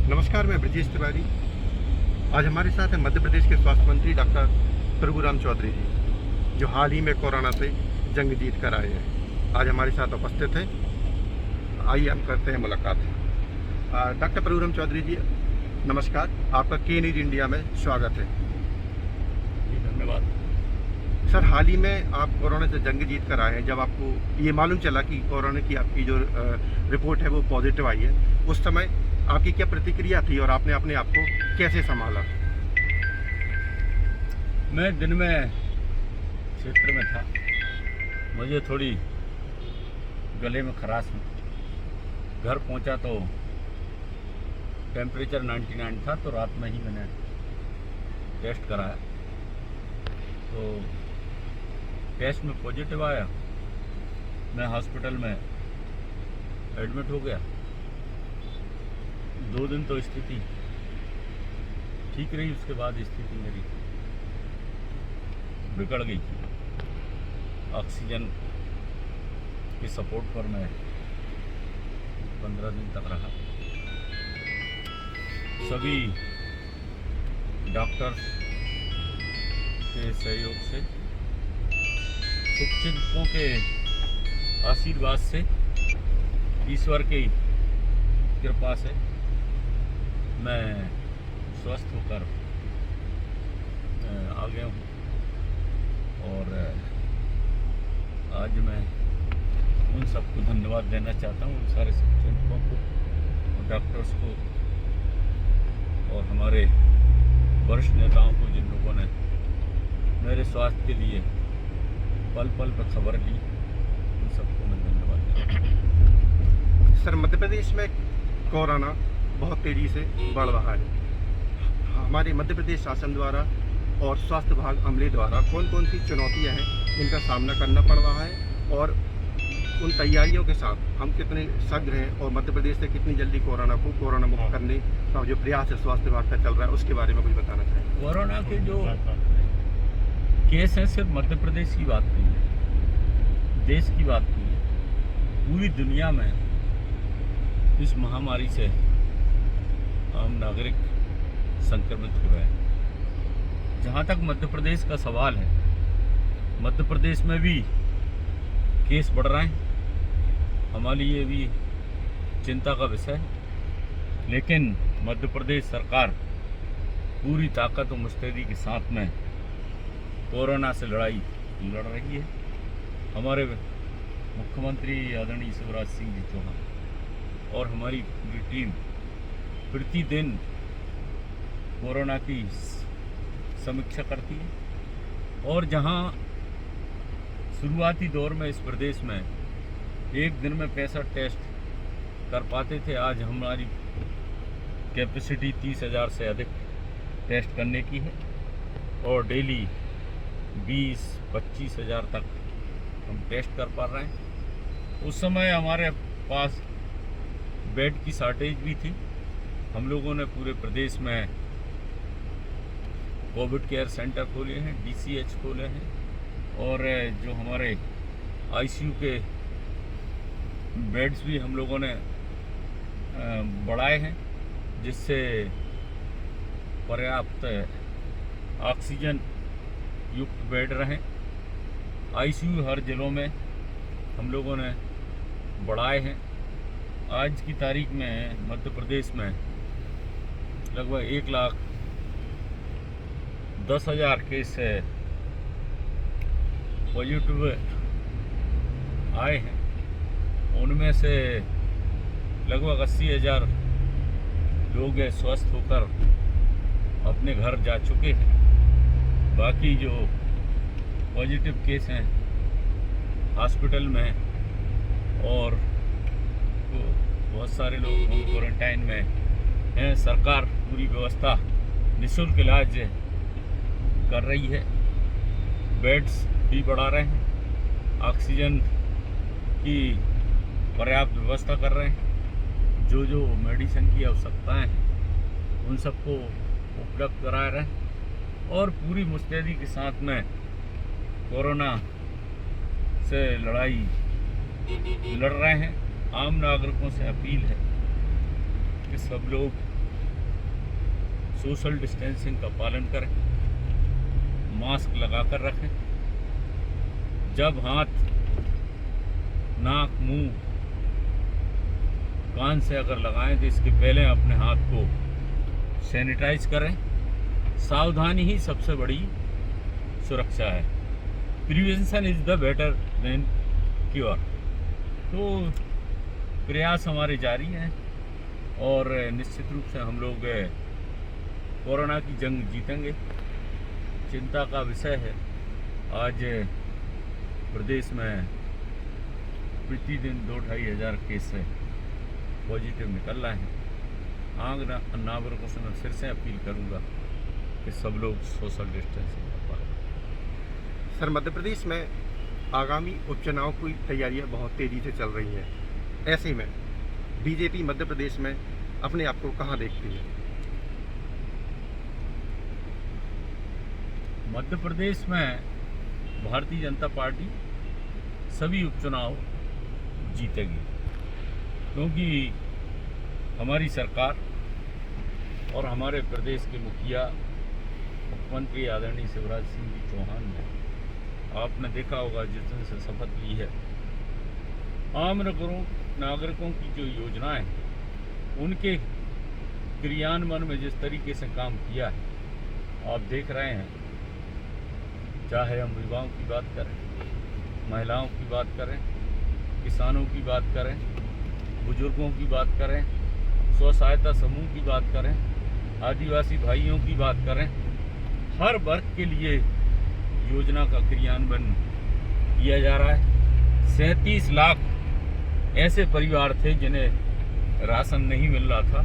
नमस्कार, मैं ब्रजेश तिवारी। आज हमारे साथ है मध्य प्रदेश के स्वास्थ्य मंत्री डॉक्टर प्रभुराम चौधरी जी, जो हाल ही में कोरोना से जंग जीत कर आए हैं। आज हमारे साथ उपस्थित हैं। आइए हम करते हैं मुलाकात। डॉक्टर प्रभुराम चौधरी जी, नमस्कार। आपका के न्यूज इंडिया में स्वागत है। जी धन्यवाद। सर, हाल ही में आप कोरोना से जंग जीत कर आए हैं। जब आपको ये मालूम चला कि कोरोना की आपकी जो रिपोर्ट है वो पॉजिटिव आई है, उस समय आपकी क्या प्रतिक्रिया थी और आपने अपने आप को कैसे संभाला? मैं दिन में क्षेत्र में था, मुझे थोड़ी गले में खराश हुई। घर पहुंचा तो टेम्परेचर 99 था, तो रात में ही मैंने टेस्ट कराया तो टेस्ट में पॉजिटिव आया। मैं हॉस्पिटल में एडमिट हो गया। 2 दिन तो स्थिति ठीक रही, उसके बाद स्थिति मेरी बिगड़ गई। ऑक्सीजन के सपोर्ट पर मैं 15 दिन तक रहा। सभी डॉक्टर्स के सहयोग से, शुभचिंतकों के आशीर्वाद से, ईश्वर की कृपा से मैं स्वस्थ होकर आ गया हूँ। और आज मैं उन सबको धन्यवाद देना चाहता हूँ, उन सारे शुभचिंतकों को, डॉक्टर्स को और हमारे वरिष्ठ नेताओं को, जिन लोगों ने मेरे स्वास्थ्य के लिए पल पल पर खबर ली। उन सबको मैं धन्यवाद देता हूँ। सर, मध्य प्रदेश में कोरोना बहुत तेज़ी से बढ़ रहा है। हमारे मध्य प्रदेश शासन द्वारा और स्वास्थ्य विभाग अमले द्वारा कौन कौन सी चुनौतियां हैं जिनका सामना करना पड़ रहा है, और उन तैयारियों के साथ हम कितने सग्र हैं और मध्य प्रदेश से कितनी जल्दी कोरोना मुक्त करने का जो प्रयास है स्वास्थ्य विभाग का चल रहा है, उसके बारे में कुछ बताना चाहेंगे? कोरोना के जो केस हैं सिर्फ मध्य प्रदेश की बात नहीं है, देश की बात नहीं है। पूरी दुनिया में इस महामारी से आम नागरिक संक्रमित हो रहे हैं। जहाँ तक मध्य प्रदेश का सवाल है, मध्य प्रदेश में भी केस बढ़ रहे हैं। हमारे लिए भी चिंता का विषय है, लेकिन मध्य प्रदेश सरकार पूरी ताकत और मुस्तैदी के साथ में कोरोना से लड़ाई लड़ रही है। हमारे मुख्यमंत्री आदरणीय शिवराज सिंह जी चौहान और हमारी पूरी टीम प्रतिदिन कोरोना की समीक्षा करती है। और जहां शुरुआती दौर में इस प्रदेश में एक दिन में 65 टेस्ट कर पाते थे, आज हमारी कैपेसिटी 30,000 से अधिक टेस्ट करने की है और डेली 20-25 हज़ार तक हम टेस्ट कर पा रहे हैं। उस समय हमारे पास बेड की शॉर्टेज भी थी। हम लोगों ने पूरे प्रदेश में कोविड केयर सेंटर खोले हैं, DCH खोले हैं, और जो हमारे ICU के बेड्स भी हम लोगों ने बढ़ाए हैं, जिससे पर्याप्त ऑक्सीजन युक्त बेड रहें। ICU हर जिलों में हम लोगों ने बढ़ाए हैं। आज की तारीख में मध्य प्रदेश में लगभग 1,10,000 केस पॉजिटिव आए हैं। उनमें से लगभग 80,000 लोग स्वस्थ होकर अपने घर जा चुके हैं। बाकी जो पॉजिटिव केस हैं हॉस्पिटल में, और बहुत सारे लोग होम क्वारंटाइन में हैं। सरकार पूरी व्यवस्था निःशुल्क इलाज कर रही है, बेड्स भी बढ़ा रहे हैं, ऑक्सीजन की पर्याप्त व्यवस्था कर रहे हैं। जो मेडिसिन की आवश्यकताएं हैं उन सबको उपलब्ध करा रहे हैं, और पूरी मुस्तैदी के साथ में कोरोना से लड़ाई लड़ रहे हैं। आम नागरिकों से अपील है कि सब लोग सोशल डिस्टेंसिंग का पालन करें, मास्क लगाकर रखें, जब हाथ नाक मुंह कान से अगर लगाएं तो इसके पहले अपने हाथ को सैनिटाइज करें। सावधानी ही सबसे बड़ी सुरक्षा है। Prevention is the better than cure. तो प्रयास हमारे जारी हैं और निश्चित रूप से हम लोग कोरोना की जंग जीतेंगे। चिंता का विषय है, आज प्रदेश में प्रतिदिन 2-2.5 हज़ार केस पॉजिटिव निकल रहे हैं। आम नागरिकों से मैं फिर से अपील करूंगा कि सब लोग सोशल डिस्टेंसिंग का पालन करें। सर, मध्य प्रदेश में आगामी उपचुनाव की तैयारियां बहुत तेज़ी से चल रही हैं। ऐसे में बीजेपी मध्य प्रदेश में अपने आप को कहां देखती है? मध्य प्रदेश में भारतीय जनता पार्टी सभी उपचुनाव जीतेगी, क्योंकि हमारी सरकार और हमारे प्रदेश के मुख्यमंत्री आदरणीय शिवराज सिंह जी चौहान ने, आपने देखा होगा जिस दिन से शपथ ली है, आम नागरिकों की जो योजनाएं हैं उनके क्रियान्वयन में जिस तरीके से काम किया है आप देख रहे हैं। चाहे हम युवाओं की बात करें, महिलाओं की बात करें, किसानों की बात करें, बुजुर्गों की बात करें, स्व सहायता समूह की बात करें, आदिवासी भाइयों की बात करें, हर वर्ग के लिए योजना का क्रियान्वयन किया जा रहा है। 37 लाख ऐसे परिवार थे जिन्हें राशन नहीं मिल रहा था।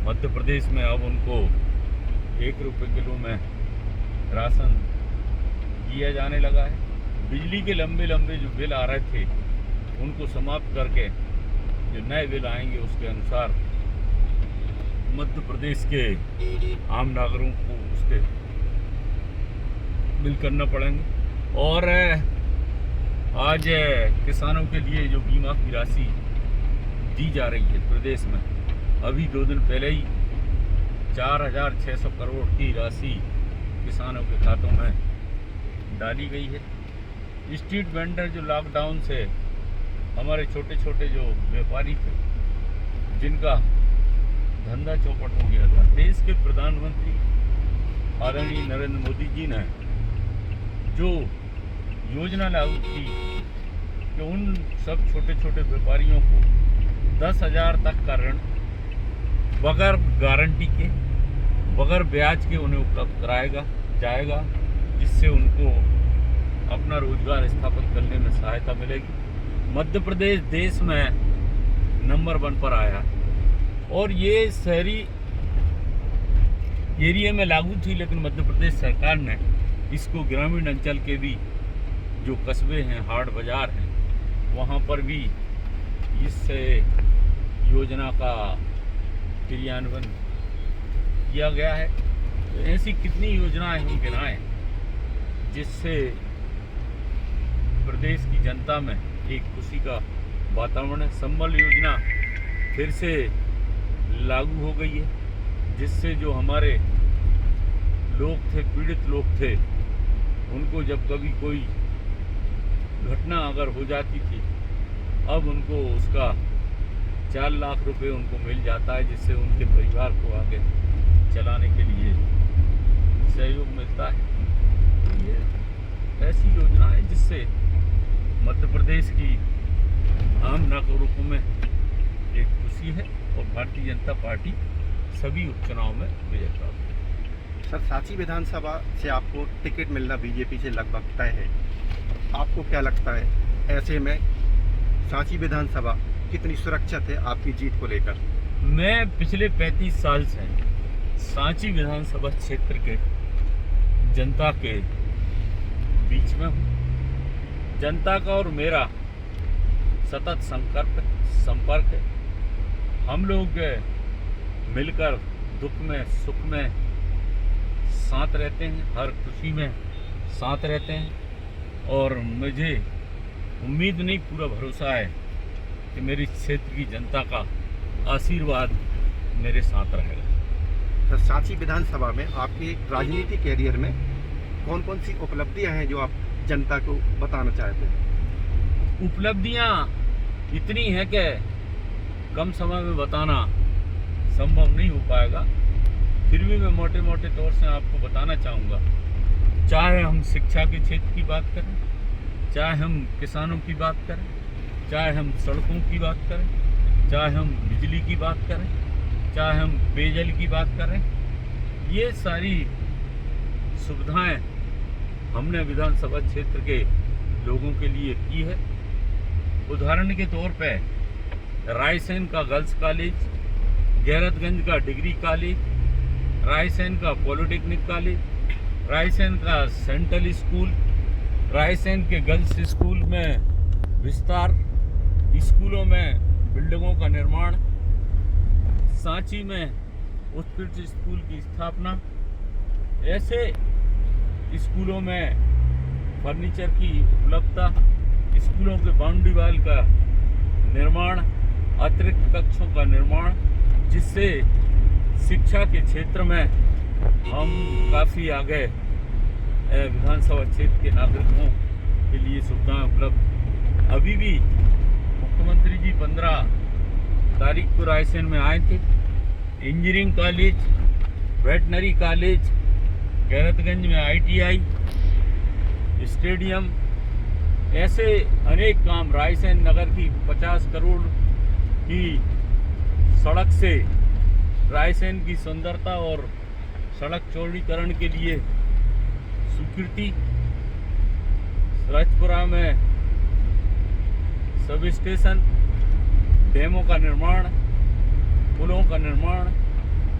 मध्य प्रदेश में अब उनको 1 रुपये किलो में राशन दिया जाने लगा है। बिजली के लंबे लंबे जो बिल आ रहे थे उनको समाप्त करके जो नए बिल आएंगे उसके अनुसार मध्य प्रदेश के आम नागरिकों को उसके बिल करना पड़ेंगे। और आज किसानों के लिए जो बीमा की राशि दी जा रही है प्रदेश में, अभी 2 दिन पहले ही 4,600 करोड़ की राशि किसानों के खातों में डाली गई है। स्ट्रीट वेंडर जो लॉकडाउन से हमारे छोटे छोटे जो व्यापारी थे जिनका धंधा चौपट हो गया था, देश के प्रधानमंत्री आदरणीय नरेंद्र मोदी जी ने जो योजना लागू की कि उन सब छोटे छोटे व्यापारियों को 10,000 तक का ऋण बगैर गारंटी के, बगैर ब्याज के उन्हें उपलब्ध कराएगा जाएगा, जिससे उनको अपना रोजगार स्थापित करने में सहायता मिलेगी। मध्य प्रदेश देश में नंबर 1 पर आया और ये शहरी एरिया में लागू थी, लेकिन मध्य प्रदेश सरकार ने इसको ग्रामीण अंचल के भी जो कस्बे हैं, हाट बाजार हैं, वहाँ पर भी इस योजना का क्रियान्वयन किया गया है। तो ऐसी कितनी योजनाएं हम गिनाएं जिससे प्रदेश की जनता में एक खुशी का वातावरण है। संबल योजना फिर से लागू हो गई है, जिससे जो हमारे लोग थे, पीड़ित लोग थे, उनको जब कभी कोई घटना अगर हो जाती थी, अब उनको उसका 4 लाख रुपए उनको मिल जाता है, जिससे उनके परिवार को आगे चलाने के लिए सहयोग मिलता है। ये ऐसी योजना है जिससे मध्य प्रदेश की आम नागरिकों में एक खुशी है और भारतीय जनता पार्टी सभी उपचुनाव में विजय प्राप्त है। सर, सांची विधानसभा से आपको टिकट मिलना बीजेपी से लगभग तय है। आपको क्या लगता है, ऐसे में सांची विधानसभा कितनी सुरक्षित है आपकी जीत को लेकर? मैं पिछले 35 साल से सांची विधानसभा क्षेत्र के जनता के बीच में हूँ। जनता का और मेरा सतत संपर्क है। हम लोग मिलकर दुख में सुख में साथ रहते हैं, हर खुशी में साथ रहते हैं और मुझे उम्मीद नहीं, पूरा भरोसा है कि मेरी क्षेत्र की जनता का आशीर्वाद मेरे साथ रहेगा। सर, सांची विधानसभा में आपके राजनीतिक कैरियर में कौन कौन सी उपलब्धियां हैं जो आप जनता को बताना चाहते हैं? उपलब्धियां इतनी हैं कि कम समय में बताना संभव नहीं हो पाएगा। फिर भी मैं मोटे मोटे तौर से आपको बताना चाहूँगा। चाहे हम शिक्षा के क्षेत्र की बात करें, चाहे हम किसानों की बात करें, चाहे हम सड़कों की बात करें, चाहे हम बिजली की बात करें, चाहे हम पेयजल की बात करें, ये सारी सुविधाएं हमने विधानसभा क्षेत्र के लोगों के लिए की है। उदाहरण के तौर पे रायसेन का गर्ल्स कॉलेज, गैरतगंज का डिग्री कॉलेज, रायसेन का पॉलिटेक्निक कॉलेज, रायसेन का सेंट्रल स्कूल, रायसेन के गर्ल्स स्कूल में विस्तार, स्कूलों में बिल्डिंगों का निर्माण, सांची में उत्कृष्ट स्कूल की स्थापना, ऐसे स्कूलों में फर्नीचर की उपलब्धता, स्कूलों के बाउंड्री वॉल का निर्माण, अतिरिक्त कक्षों का निर्माण, जिससे शिक्षा के क्षेत्र में हम काफ़ी आगे विधानसभा क्षेत्र के नागरिकों के लिए सुविधाएं उपलब्ध। अभी भी मुख्यमंत्री जी 15 तारीख को रायसेन में आए थे। Engineering college, veterinary college, Gairatganj में ITI, स्टेडियम, ऐसे अनेक काम, रायसेन नगर की 50 करोड़ की सड़क से रायसेन की सुंदरता और सड़क चौड़ीकरण के लिए स्वीकृति, राजपुरा में सब स्टेशन, डैमों का निर्माण, पुलों का निर्माण,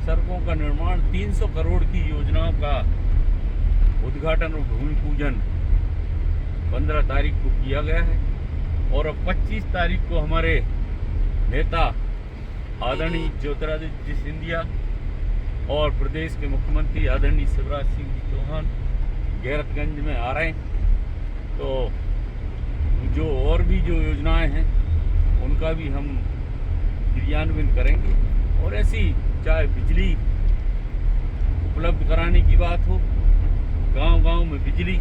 सड़कों का निर्माण, 300 करोड़ की योजनाओं का उद्घाटन और भूमि पूजन 15 तारीख को किया गया है। और अब 25 तारीख को हमारे नेता आदरणीय ज्योतिरादित्य सिंधिया और प्रदेश के मुख्यमंत्री आदरणीय शिवराज सिंह जी चौहान गैरतगंज में आ रहे हैं। तो जो और भी जो योजनाएं हैं उनका भी हम क्रियान्वयन करेंगे। और ऐसी चाहे बिजली उपलब्ध कराने की बात हो, गांव-गांव में बिजली,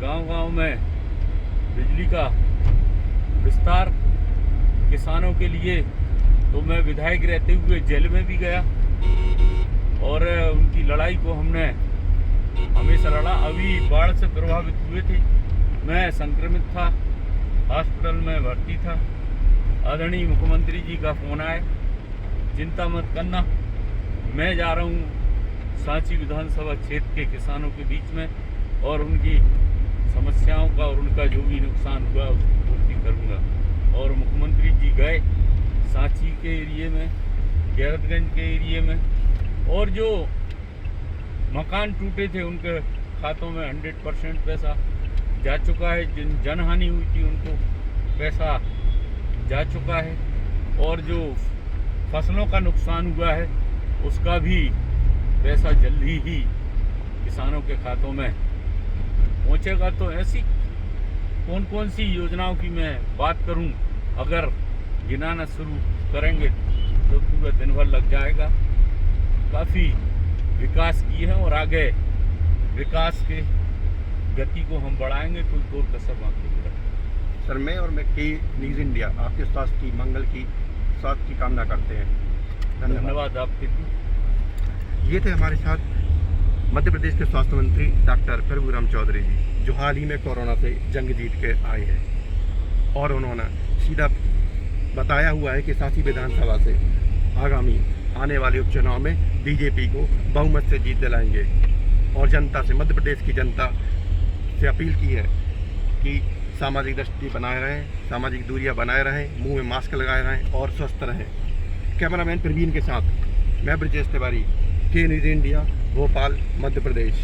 गांव-गांव में बिजली का विस्तार, किसानों के लिए। तो मैं विधायक रहते हुए जेल में भी गया और उनकी लड़ाई को हमने हमेशा लड़ा। अभी बाढ़ से प्रभावित हुए थे, मैं संक्रमित था, हॉस्पिटल में भर्ती था। आदरणीय मुख्यमंत्री जी का फोन आया, चिंता मत करना, मैं जा रहा हूँ सांची विधानसभा क्षेत्र के किसानों के बीच में और उनकी समस्याओं का और उनका जो भी नुकसान हुआ उसकी पूर्ति करूँगा। और मुख्यमंत्री जी गए सांची के एरिए में, गैरतगंज के एरिए में, और जो मकान टूटे थे उनके खातों में 100% पैसा जा चुका है। जिन जनहानि हुई थी उनको पैसा जा चुका है। और जो फसलों का नुकसान हुआ है उसका भी पैसा जल्दी ही किसानों के खातों में पहुंचेगा। तो ऐसी कौन कौन सी योजनाओं की मैं बात करूं, अगर गिनाना शुरू करेंगे तो पूरा दिन भर लग जाएगा। काफ़ी विकास किए हैं और आगे विकास के गति को हम बढ़ाएंगे, कोई कोर कसर बाकी नहीं रखेंगे। सर, मैं और न्यूज़ इंडिया आपके स्वास्थ्य की, मंगल की, स्वास्थ्य की कामना करते हैं। धन्यवाद आपके भी। ये थे हमारे साथ मध्य प्रदेश के स्वास्थ्य मंत्री डॉक्टर प्रभुराम चौधरी जी, जो हाल ही में कोरोना से जंग जीत के आए हैं। और उन्होंने सीधा बताया हुआ है कि सांची विधानसभा से आगामी आने वाले उपचुनाव में बीजेपी को बहुमत से जीत दिलाएंगे। और जनता से, मध्य प्रदेश की जनता से अपील की है कि सामाजिक दृष्टि बनाए रहें, सामाजिक दूरियां बनाए रहें, मुंह में मास्क लगाए रहें और स्वस्थ रहें। कैमरामैन प्रवीण के साथ मैं ब्रजेश तिवारी, के न्यूज़ इंडिया, भोपाल, मध्य प्रदेश।